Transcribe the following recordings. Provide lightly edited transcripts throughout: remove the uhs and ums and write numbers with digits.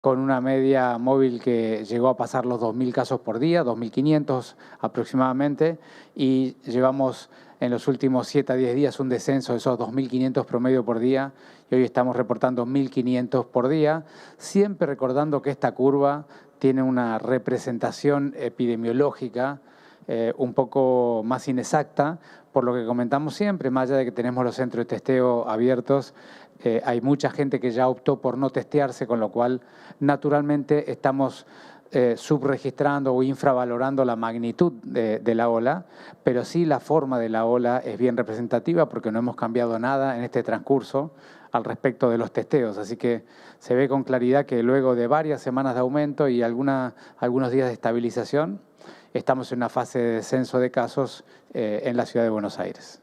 con una media móvil que llegó a pasar los 2.000 casos por día, 2.500 aproximadamente, y llevamos en los últimos 7 a 10 días un descenso de esos 2.500 promedio por día, y hoy estamos reportando 1.500 por día, siempre recordando que esta curva tiene una representación epidemiológica un poco más inexacta, por lo que comentamos siempre, más allá de que tenemos los centros de testeo abiertos, hay mucha gente que ya optó por no testearse, con lo cual naturalmente estamos subregistrando o infravalorando la magnitud de la ola, pero sí la forma de la ola es bien representativa porque no hemos cambiado nada en este transcurso al respecto de los testeos. Así que se ve con claridad que luego de varias semanas de aumento y algunos días de estabilización, estamos en una fase de descenso de casos en la ciudad de Buenos Aires.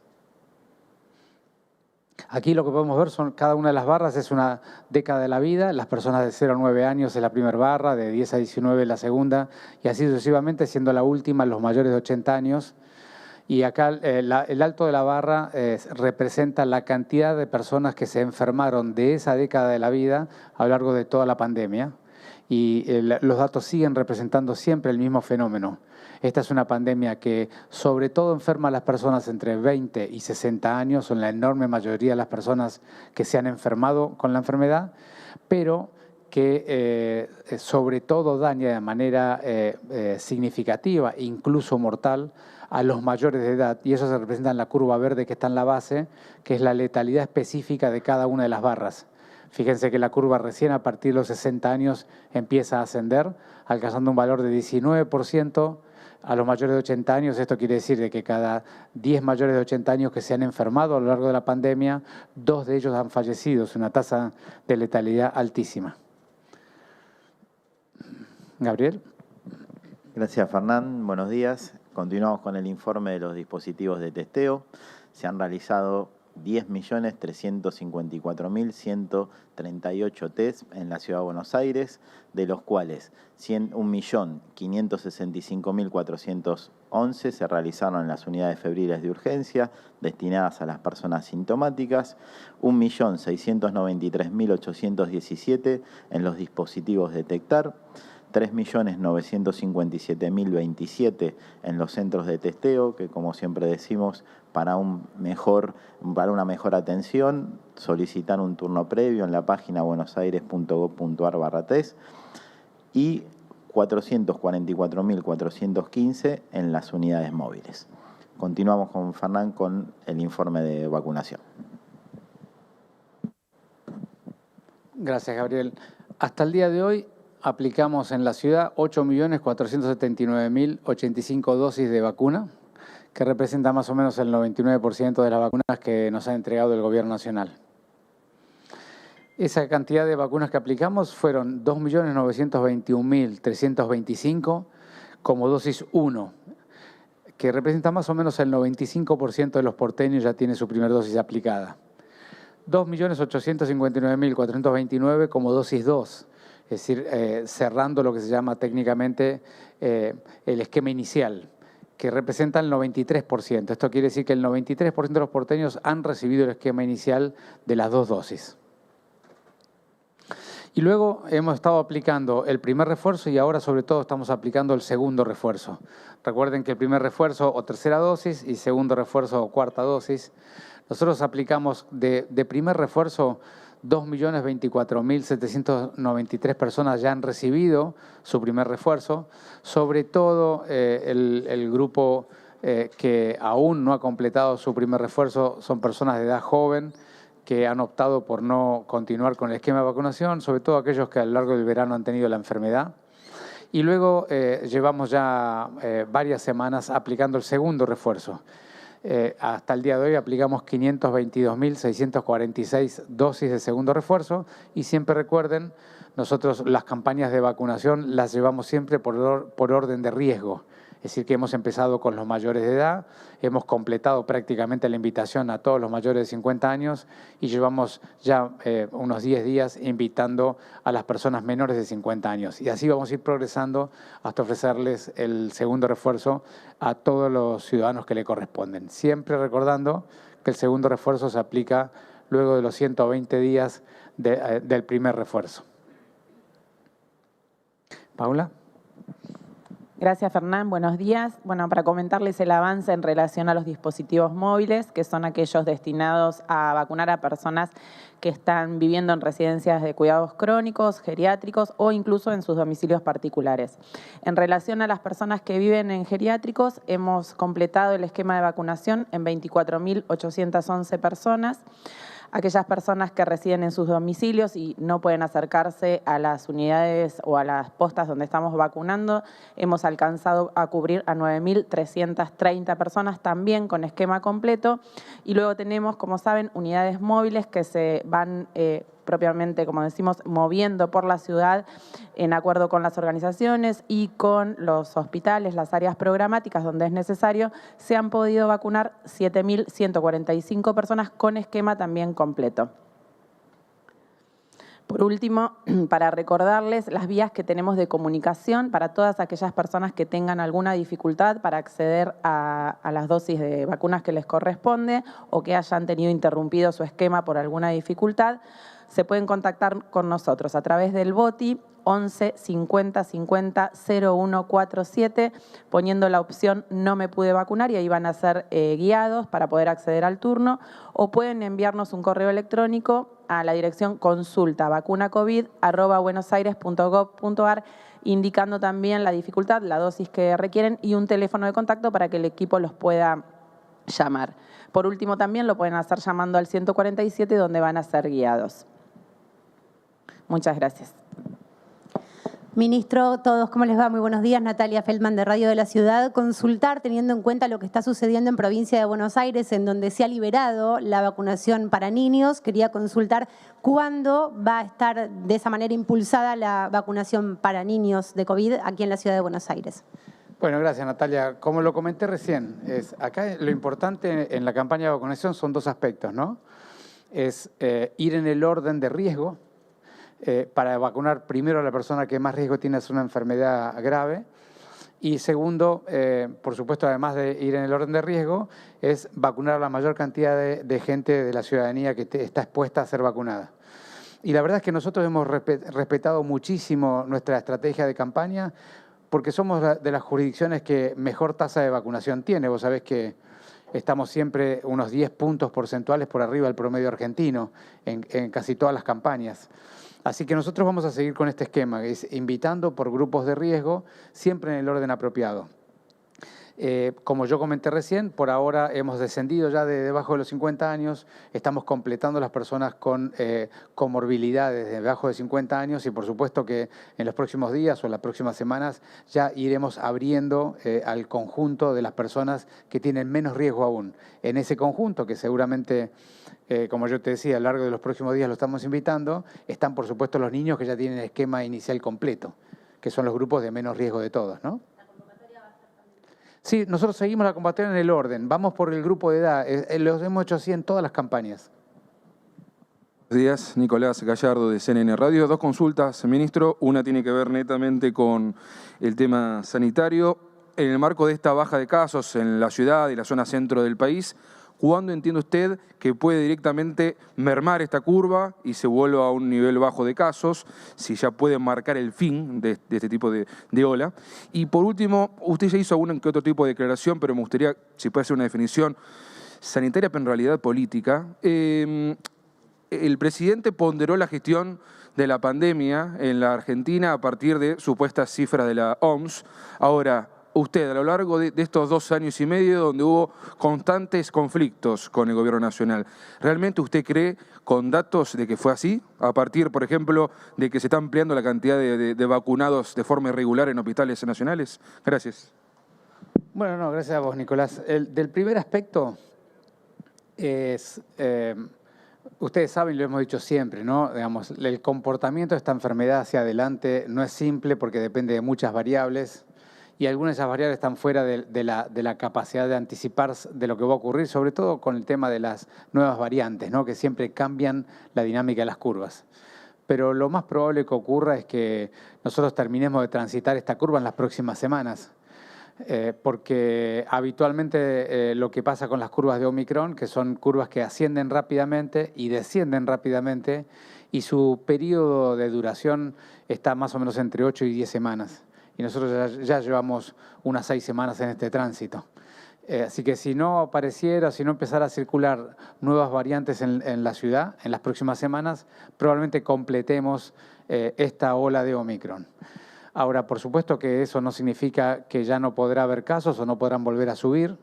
Aquí lo que podemos ver son cada una de las barras es una década de la vida, las personas de 0 a 9 años es la primera barra, de 10 a 19 la segunda, y así sucesivamente, siendo la última los mayores de 80 años. Y acá el alto de la barra representa la cantidad de personas que se enfermaron de esa década de la vida a lo largo de toda la pandemia. Y los datos siguen representando siempre el mismo fenómeno. Esta es una pandemia que sobre todo enferma a las personas entre 20 y 60 años, son la enorme mayoría de las personas que se han enfermado con la enfermedad, pero que sobre todo daña de manera significativa, incluso mortal, a los mayores de edad, y eso se representa en la curva verde que está en la base, que es la letalidad específica de cada una de las barras. Fíjense que la curva recién a partir de los 60 años empieza a ascender, alcanzando un valor de 19%. A los mayores de 80 años, esto quiere decir de que cada 10 mayores de 80 años que se han enfermado a lo largo de la pandemia, 2 de ellos han fallecido, es una tasa de letalidad altísima. Gabriel. Gracias, Fernán. Buenos días. Continuamos con el informe de los dispositivos de testeo. Se han realizado 10.354.138 test en la Ciudad de Buenos Aires, de los cuales 1.565.411 se realizaron en las unidades febriles de urgencia destinadas a las personas sintomáticas, 1.693.817 en los dispositivos Detectar, 3.957.027 en los centros de testeo, que como siempre decimos, para una mejor atención, solicitar un turno previo en la página buenosaires.gov.ar/test, y 444.415 en las unidades móviles. Continuamos con Fernán con el informe de vacunación. Gracias, Gabriel. Hasta el día de hoy aplicamos en la ciudad 8.479.085 dosis de vacuna, que representa más o menos el 99% de las vacunas que nos ha entregado el Gobierno Nacional. Esa cantidad de vacunas que aplicamos fueron 2.921.325 como dosis 1, que representa más o menos el 95% de los porteños ya tiene su primera dosis aplicada. 2.859.429 como dosis 2, es decir, cerrando lo que se llama técnicamente el esquema inicial, que representa el 93%. Esto quiere decir que el 93% de los porteños han recibido el esquema inicial de las 2 dosis. Y luego hemos estado aplicando el primer refuerzo y ahora sobre todo estamos aplicando el segundo refuerzo. Recuerden que el primer refuerzo o tercera dosis y segundo refuerzo o cuarta dosis. Nosotros aplicamos de primer refuerzo 2.024.793 personas ya han recibido su primer refuerzo, sobre todo el grupo que aún no ha completado su primer refuerzo son personas de edad joven que han optado por no continuar con el esquema de vacunación, sobre todo aquellos que a lo largo del verano han tenido la enfermedad. Y luego llevamos ya varias semanas aplicando el segundo refuerzo. Hasta el día de hoy aplicamos 522.646 dosis de segundo refuerzo y siempre recuerden, nosotros las campañas de vacunación las llevamos siempre por orden de riesgo. Es decir, que hemos empezado con los mayores de edad, hemos completado prácticamente la invitación a todos los mayores de 50 años y llevamos ya unos 10 días invitando a las personas menores de 50 años. Y así vamos a ir progresando hasta ofrecerles el segundo refuerzo a todos los ciudadanos que le corresponden. Siempre recordando que el segundo refuerzo se aplica luego de los 120 días del primer refuerzo. Paula. Gracias, Fernán. Buenos días. Bueno, para comentarles el avance en relación a los dispositivos móviles, que son aquellos destinados a vacunar a personas que están viviendo en residencias de cuidados crónicos, geriátricos o incluso en sus domicilios particulares. En relación a las personas que viven en geriátricos, hemos completado el esquema de vacunación en 24.811 personas. Aquellas personas que residen en sus domicilios y no pueden acercarse a las unidades o a las postas donde estamos vacunando, hemos alcanzado a cubrir a 9.330 personas también con esquema completo. Y luego tenemos, como saben, unidades móviles que se van propiamente, como decimos, moviendo por la ciudad en acuerdo con las organizaciones y con los hospitales, las áreas programáticas donde es necesario. Se han podido vacunar 7.145 personas con esquema también completo. Por último, para recordarles las vías que tenemos de comunicación para todas aquellas personas que tengan alguna dificultad para acceder a las dosis de vacunas que les corresponde o que hayan tenido interrumpido su esquema por alguna dificultad, se pueden contactar con nosotros a través del BOTI 11 50 50 0147, poniendo la opción no me pude vacunar, y ahí van a ser guiados para poder acceder al turno, o pueden enviarnos un correo electrónico a la dirección consultavacunacovid@buenosaires.gov.ar, indicando también la dificultad, la dosis que requieren y un teléfono de contacto para que el equipo los pueda llamar. Por último, también lo pueden hacer llamando al 147, donde van a ser guiados. Muchas gracias. Ministro, todos, ¿cómo les va? Muy buenos días. Natalia Feldman, de Radio de la Ciudad. Consultar, teniendo en cuenta lo que está sucediendo en provincia de Buenos Aires, en donde se ha liberado la vacunación para niños, quería consultar cuándo va a estar de esa manera impulsada la vacunación para niños de COVID aquí en la ciudad de Buenos Aires. Bueno, gracias, Natalia. Como lo comenté recién, acá lo importante en la campaña de vacunación son dos aspectos, ¿no? Es ir en el orden de riesgo, para vacunar primero a la persona que más riesgo tiene de una enfermedad grave, y segundo, por supuesto, además de ir en el orden de riesgo, es vacunar a la mayor cantidad de gente de la ciudadanía que está expuesta a ser vacunada. Y la verdad es que nosotros hemos respetado muchísimo nuestra estrategia de campaña, porque somos de las jurisdicciones que mejor tasa de vacunación tiene. Vos sabés que estamos siempre unos 10 puntos porcentuales por arriba del promedio argentino en casi todas las campañas. Así que nosotros vamos a seguir con este esquema, que es invitando por grupos de riesgo, siempre en el orden apropiado. Como yo comenté recién, por ahora hemos descendido ya de debajo de los 50 años, estamos completando las personas con comorbilidades de debajo de 50 años, y por supuesto que en los próximos días o en las próximas semanas ya iremos abriendo al conjunto de las personas que tienen menos riesgo aún. En ese conjunto, que seguramente, como yo te decía, a lo largo de los próximos días lo estamos invitando, están por supuesto los niños que ya tienen el esquema inicial completo, que son los grupos de menos riesgo de todos, ¿no? Sí, nosotros seguimos la convocatoria en el orden. Vamos por el grupo de edad. Los hemos hecho así en todas las campañas. Buenos días, Nicolás Gallardo, de CNN Radio. Dos consultas, ministro. Una tiene que ver netamente con el tema sanitario. En el marco de esta baja de casos en la ciudad y la zona centro del país, ¿cuándo entiende usted que puede directamente mermar esta curva y se vuelva a un nivel bajo de casos? Si ya puede marcar el fin de este tipo de ola. Y por último, usted ya hizo algún que otro tipo de declaración, pero me gustaría, si puede hacer una definición sanitaria, pero en realidad política. El presidente ponderó la gestión de la pandemia en la Argentina a partir de supuestas cifras de la OMS. Ahora, usted, a lo largo de estos 2 años y medio, donde hubo constantes conflictos con el gobierno nacional, ¿realmente usted cree, con datos, de que fue así? A partir, por ejemplo, de que se está ampliando la cantidad de vacunados de forma irregular en hospitales nacionales. Gracias. Bueno, no, gracias a vos, Nicolás. Del primer aspecto es, ustedes saben, lo hemos dicho siempre, ¿no? Digamos, el comportamiento de esta enfermedad hacia adelante no es simple porque depende de muchas variables, y algunas de esas variables están fuera de la capacidad de anticipar de lo que va a ocurrir, sobre todo con el tema de las nuevas variantes, ¿no? Que siempre cambian la dinámica de las curvas. Pero lo más probable que ocurra es que nosotros terminemos de transitar esta curva en las próximas semanas, porque habitualmente lo que pasa con las curvas de Omicron, que son curvas que ascienden rápidamente y descienden rápidamente, y su periodo de duración está más o menos entre 8 y 10 semanas. Y nosotros ya llevamos unas 6 semanas en este tránsito. Así que si no apareciera, si no empezara a circular nuevas variantes en la ciudad en las próximas semanas, probablemente completemos esta ola de Omicron. Ahora, por supuesto que eso no significa que ya no podrá haber casos o no podrán volver a subir.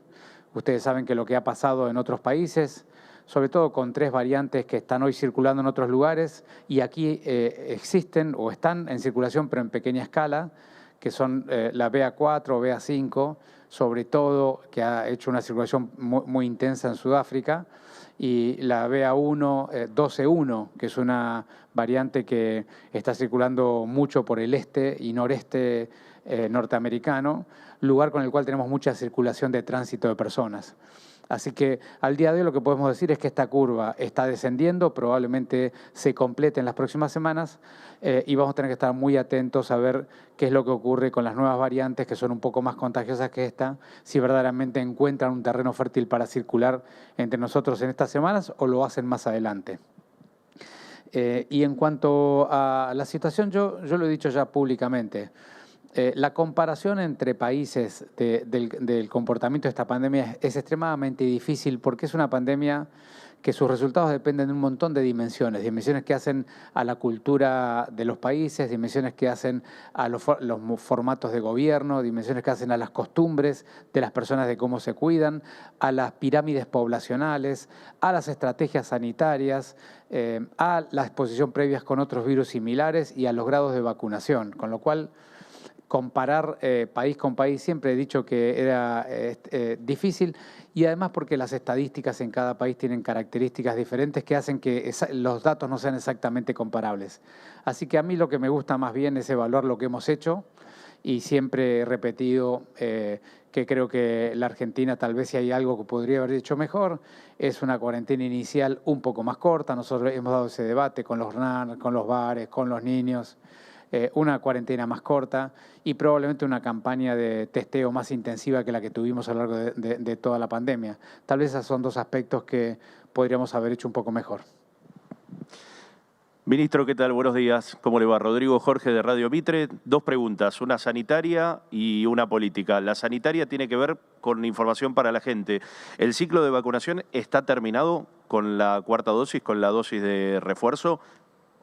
Ustedes saben que lo que ha pasado en otros países, sobre todo con 3 variantes que están hoy circulando en otros lugares y aquí existen o están en circulación pero en pequeña escala, que son la BA4 o BA5, sobre todo, que ha hecho una circulación muy intensa en Sudáfrica, y la BA1, 12.1, que es una variante que está circulando mucho por el este y noreste norteamericano, lugar con el cual tenemos mucha circulación de tránsito de personas. Así que al día de hoy lo que podemos decir es que esta curva está descendiendo, probablemente se complete en las próximas semanas y vamos a tener que estar muy atentos a ver qué es lo que ocurre con las nuevas variantes que son un poco más contagiosas que esta, si verdaderamente encuentran un terreno fértil para circular entre nosotros en estas semanas o lo hacen más adelante. Y en cuanto a la situación, yo lo he dicho ya públicamente. La comparación entre países del comportamiento de esta pandemia es extremadamente difícil porque es una pandemia que sus resultados dependen de un montón de dimensiones que hacen a la cultura de los países, dimensiones que hacen a los formatos de gobierno, dimensiones que hacen a las costumbres de las personas de cómo se cuidan, a las pirámides poblacionales, a las estrategias sanitarias, a la exposición previas con otros virus similares y a los grados de vacunación, con lo cual comparar país con país siempre he dicho que era difícil y además porque las estadísticas en cada país tienen características diferentes que hacen que los datos no sean exactamente comparables. Así que a mí lo que me gusta más bien es evaluar lo que hemos hecho y siempre he repetido que creo que la Argentina tal vez si hay algo que podría haber hecho mejor es una cuarentena inicial un poco más corta. Nosotros hemos dado ese debate con los RNAR, con los bares, con los niños. Una cuarentena más corta y probablemente una campaña de testeo más intensiva que la que tuvimos a lo largo de toda la pandemia. Tal vez esos son 2 aspectos que podríamos haber hecho un poco mejor. Ministro, ¿qué tal? Buenos días. ¿Cómo le va? Rodrigo Jorge de Radio Mitre. 2 preguntas, una sanitaria y una política. La sanitaria tiene que ver con información para la gente. ¿El ciclo de vacunación está terminado con la 4ª dosis, con la dosis de refuerzo?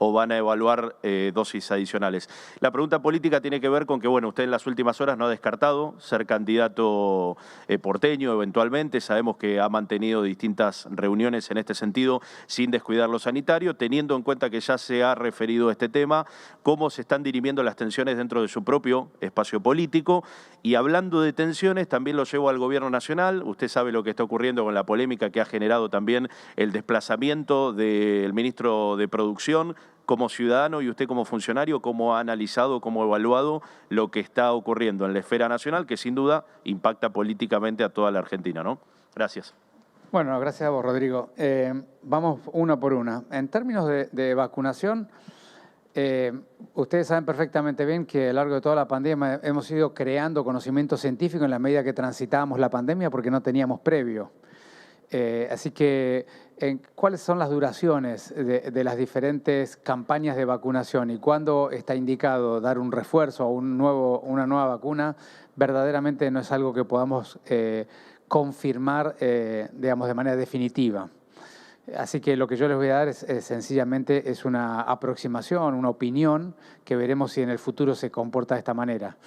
¿O van a evaluar dosis adicionales? La pregunta política tiene que ver con que, bueno, usted en las últimas horas no ha descartado ser candidato porteño eventualmente. Sabemos que ha mantenido distintas reuniones en este sentido sin descuidar lo sanitario, teniendo en cuenta que ya se ha referido a este tema, cómo se están dirimiendo las tensiones dentro de su propio espacio político. Y hablando de tensiones, también lo llevo al Gobierno Nacional. Usted sabe lo que está ocurriendo con la polémica que ha generado también el desplazamiento del ministro de Producción. Como ciudadano y usted como funcionario, ¿cómo ha analizado, cómo ha evaluado lo que está ocurriendo en la esfera nacional, que sin duda impacta políticamente a toda la Argentina, ¿no? Gracias. Bueno, gracias a vos, Rodrigo. Vamos una por una. En términos de vacunación, ustedes saben perfectamente bien que a lo largo de toda la pandemia hemos ido creando conocimiento científico en la medida que transitábamos la pandemia porque no teníamos previo. Así que, ¿cuáles son las duraciones de las diferentes campañas de vacunación y cuándo está indicado dar un refuerzo o una nueva vacuna? Verdaderamente no es algo que podamos confirmar, digamos, de manera definitiva. Así que lo que yo les voy a dar sencillamente es una aproximación, una opinión que veremos si en el futuro se comporta de esta manera.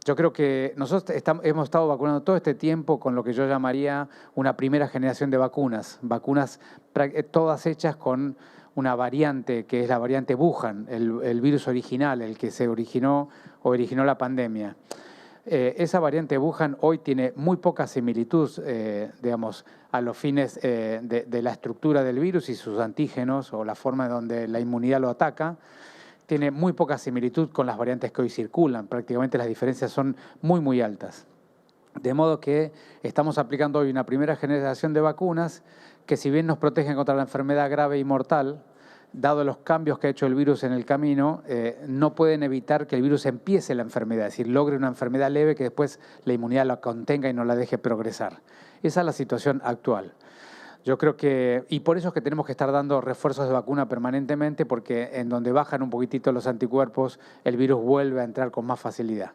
Yo creo que nosotros hemos estado vacunando todo este tiempo con lo que yo llamaría una primera generación de vacunas todas hechas con una variante que es la variante Wuhan, el virus original, el que se originó la pandemia. Esa variante Wuhan hoy tiene muy poca similitud, digamos, a los fines de la estructura del virus y sus antígenos o la forma en donde la inmunidad lo ataca. Tiene muy poca similitud con las variantes que hoy circulan. Prácticamente las diferencias son muy, muy altas. De modo que estamos aplicando hoy una primera generación de vacunas que si bien nos protegen contra la enfermedad grave y mortal, dado los cambios que ha hecho el virus en el camino, no pueden evitar que el virus empiece la enfermedad, es decir, logre una enfermedad leve que después la inmunidad la contenga y no la deje progresar. Esa es la situación actual. Yo creo que, y por eso es que tenemos que estar dando refuerzos de vacuna permanentemente, porque en donde bajan un poquitito los anticuerpos, el virus vuelve a entrar con más facilidad.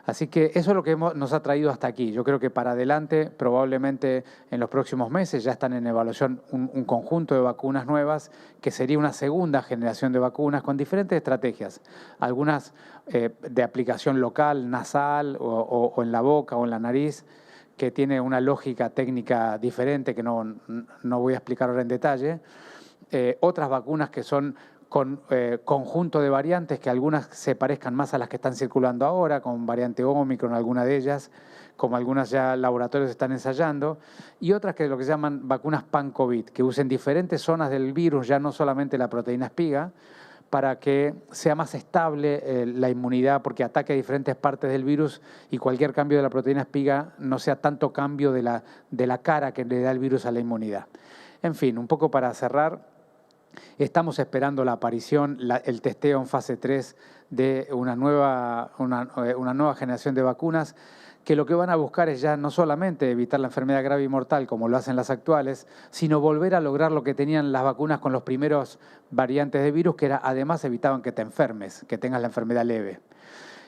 Así que eso es lo que nos ha traído hasta aquí. Yo creo que para adelante, probablemente en los próximos meses, ya están en evaluación un conjunto de vacunas nuevas, que sería una segunda generación de vacunas con diferentes estrategias. Algunas de aplicación local, nasal, o en la boca o en la nariz, que tiene una lógica técnica diferente que no voy a explicar ahora en detalle. Otras vacunas que son con conjunto de variantes, que algunas se parezcan más a las que están circulando ahora, con variante Omicron, alguna de ellas, como algunas ya laboratorios están ensayando, y otras que lo que se llaman vacunas pan-COVID, que usen diferentes zonas del virus, ya no solamente la proteína espiga, para que sea más estable la inmunidad, porque ataque a diferentes partes del virus y cualquier cambio de la proteína espiga no sea tanto cambio de la cara que le da el virus a la inmunidad. En fin, un poco para cerrar, estamos esperando la aparición, el testeo en fase 3 de una nueva generación de vacunas, que lo que van a buscar es ya no solamente evitar la enfermedad grave y mortal, como lo hacen las actuales, sino volver a lograr lo que tenían las vacunas con los primeros variantes de virus, que era además evitaban que te enfermes, que tengas la enfermedad leve.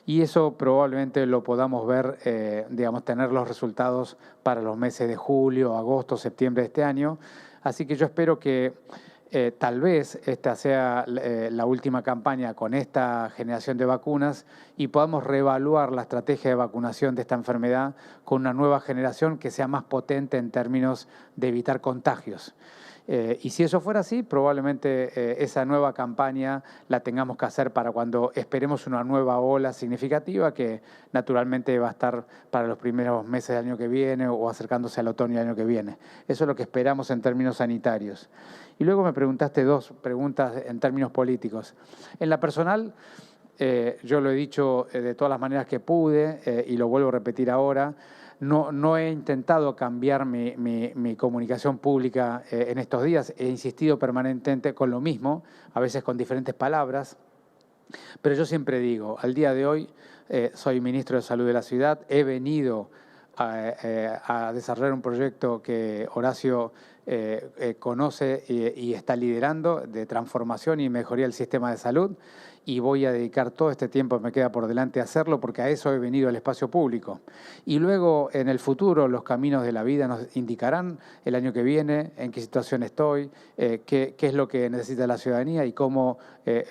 Y eso probablemente lo podamos ver, tener los resultados para los meses de julio, agosto, septiembre de este año. Así que yo espero que tal vez esta sea la última campaña con esta generación de vacunas y podamos reevaluar la estrategia de vacunación de esta enfermedad con una nueva generación que sea más potente en términos de evitar contagios. Y si eso fuera así, probablemente esa nueva campaña la tengamos que hacer para cuando esperemos una nueva ola significativa, que naturalmente va a estar para los primeros meses del año que viene o acercándose al otoño del año que viene. Eso es lo que esperamos en términos sanitarios. Y luego me preguntaste dos preguntas en términos políticos. En la personal, yo lo he dicho de todas las maneras que pude y lo vuelvo a repetir ahora. No he intentado cambiar mi comunicación pública en estos días. He insistido permanentemente con lo mismo, a veces con diferentes palabras. Pero yo siempre digo, al día de hoy soy ministro de Salud de la ciudad. He venido a desarrollar un proyecto que Horacio conoce y está liderando, de transformación y mejoría del sistema de salud, y voy a dedicar todo este tiempo que me queda por delante a hacerlo, porque a eso he venido al espacio público. Y luego, en el futuro, los caminos de la vida nos indicarán el año que viene en qué situación estoy, qué es lo que necesita la ciudadanía y cómo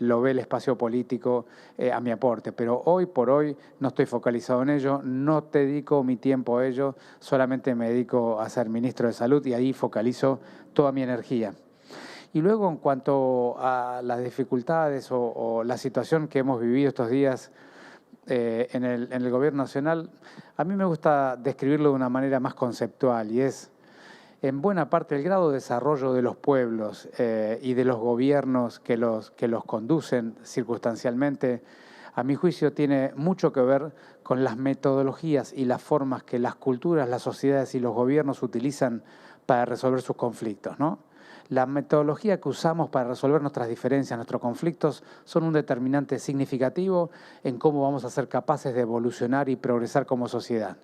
lo ve el espacio político a mi aporte. Pero hoy por hoy no estoy focalizado en ello, no dedico mi tiempo a ello, solamente me dedico a ser ministro de Salud y ahí focalizo toda mi energía. Y luego, en cuanto a las dificultades o la situación que hemos vivido estos días en el Gobierno Nacional, a mí me gusta describirlo de una manera más conceptual, y es, en buena parte, el grado de desarrollo de los pueblos y de los gobiernos que los conducen circunstancialmente, a mi juicio, tiene mucho que ver con las metodologías y las formas que las culturas, las sociedades y los gobiernos utilizan para resolver sus conflictos, ¿no? La metodología que usamos para resolver nuestras diferencias, nuestros conflictos, son un determinante significativo en cómo vamos a ser capaces de evolucionar y progresar como sociedad.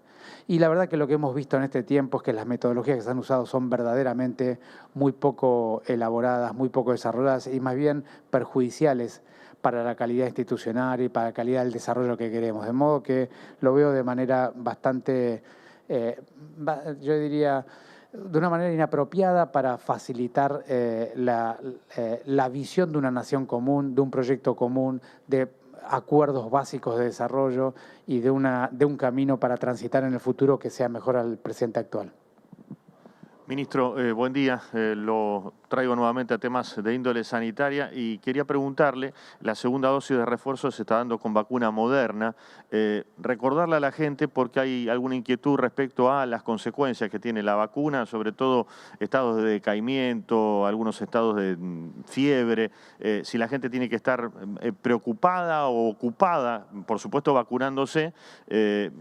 Y la verdad que lo que hemos visto en este tiempo es que las metodologías que se han usado son verdaderamente muy poco elaboradas, muy poco desarrolladas y más bien perjudiciales para la calidad institucional y para la calidad del desarrollo que queremos. De modo que lo veo de manera bastante, yo diría, de una manera inapropiada para facilitar la visión de una nación común, de un proyecto común, de acuerdos básicos de desarrollo y de un camino para transitar en el futuro que sea mejor al presente actual. Ministro, buen día. Lo traigo nuevamente a temas de índole sanitaria y quería preguntarle, la segunda dosis de refuerzo se está dando con vacuna Moderna. Recordarle a la gente, porque hay alguna inquietud respecto a las consecuencias que tiene la vacuna, sobre todo estados de decaimiento, algunos estados de fiebre, si la gente tiene que estar preocupada o ocupada, por supuesto vacunándose,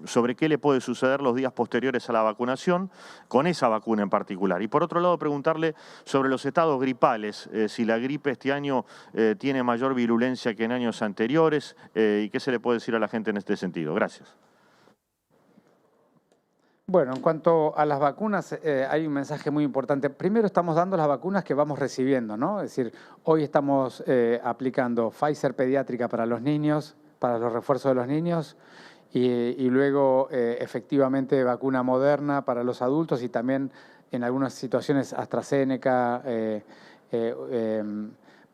sobre qué le puede suceder los días posteriores a la vacunación con esa vacuna en particular. Y por otro lado, preguntarle sobre los estados gripales, si la gripe este año tiene mayor virulencia que en años anteriores y qué se le puede decir a la gente en este sentido. Gracias. Bueno, en cuanto a las vacunas, hay un mensaje muy importante. Primero estamos dando las vacunas que vamos recibiendo, ¿no? Es decir, hoy estamos aplicando Pfizer pediátrica para los niños, para los refuerzos de los niños, y luego efectivamente vacuna Moderna para los adultos y también en algunas situaciones AstraZeneca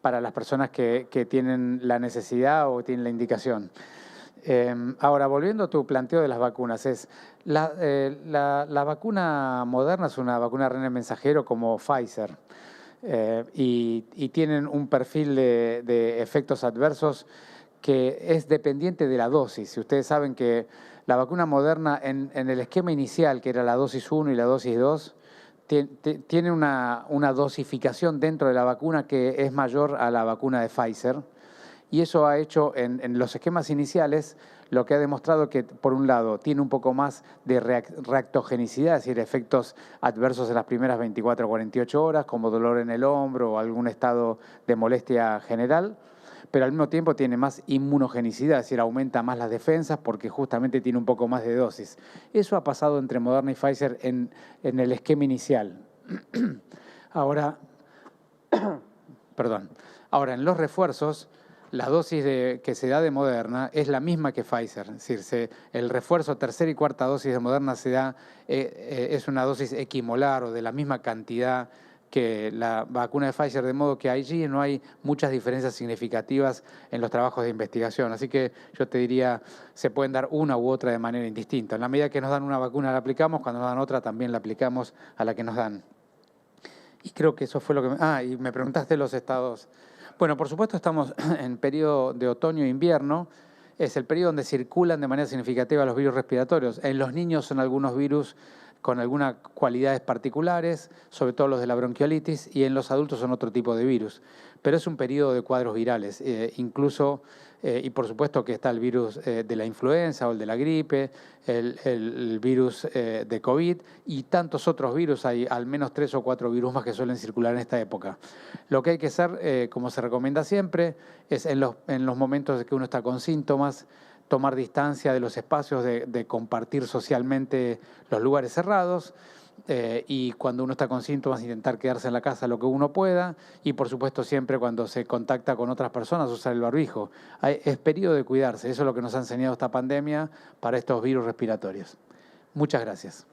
para las personas que tienen la necesidad o tienen la indicación. Ahora, volviendo a tu planteo de las vacunas, la vacuna Moderna es una vacuna de ARN mensajero como Pfizer y tienen un perfil de efectos adversos que es dependiente de la dosis. Si ustedes saben que la vacuna Moderna en el esquema inicial, que era la dosis 1 y la dosis 2, tiene una dosificación dentro de la vacuna que es mayor a la vacuna de Pfizer. Y eso ha hecho en los esquemas iniciales lo que ha demostrado que, por un lado, tiene un poco más de reactogenicidad, es decir, efectos adversos en las primeras 24 o 48 horas, como dolor en el hombro o algún estado de molestia general, pero al mismo tiempo tiene más inmunogenicidad, es decir, aumenta más las defensas porque justamente tiene un poco más de dosis. Eso ha pasado entre Moderna y Pfizer en el esquema inicial. Ahora, en los refuerzos, la dosis que se da de Moderna es la misma que Pfizer. Es decir, el refuerzo tercera y cuarta dosis de Moderna se da, es una dosis equimolar o de la misma cantidad que la vacuna de Pfizer, de modo que allí no hay muchas diferencias significativas en los trabajos de investigación. Así que yo te diría, se pueden dar una u otra de manera indistinta. En la medida que nos dan una vacuna la aplicamos, cuando nos dan otra también la aplicamos a la que nos dan. Y creo que eso fue lo que... y me preguntaste los estados... Bueno, por supuesto estamos en periodo de otoño e invierno. Es el periodo donde circulan de manera significativa los virus respiratorios. En los niños son algunos virus con algunas cualidades particulares, sobre todo los de la bronquiolitis, y en los adultos son otro tipo de virus. Pero es un periodo de cuadros virales, incluso, y por supuesto que está el virus de la influenza o el de la gripe, el virus de COVID y tantos otros virus. Hay al menos 3 o 4 virus más que suelen circular en esta época. Lo que hay que hacer, como se recomienda siempre, es en los momentos de que uno está con síntomas, tomar distancia de los espacios, de compartir socialmente los lugares cerrados y cuando uno está con síntomas intentar quedarse en la casa lo que uno pueda y por supuesto siempre cuando se contacta con otras personas usar el barbijo. Es periodo de cuidarse, eso es lo que nos ha enseñado esta pandemia para estos virus respiratorios. Muchas gracias.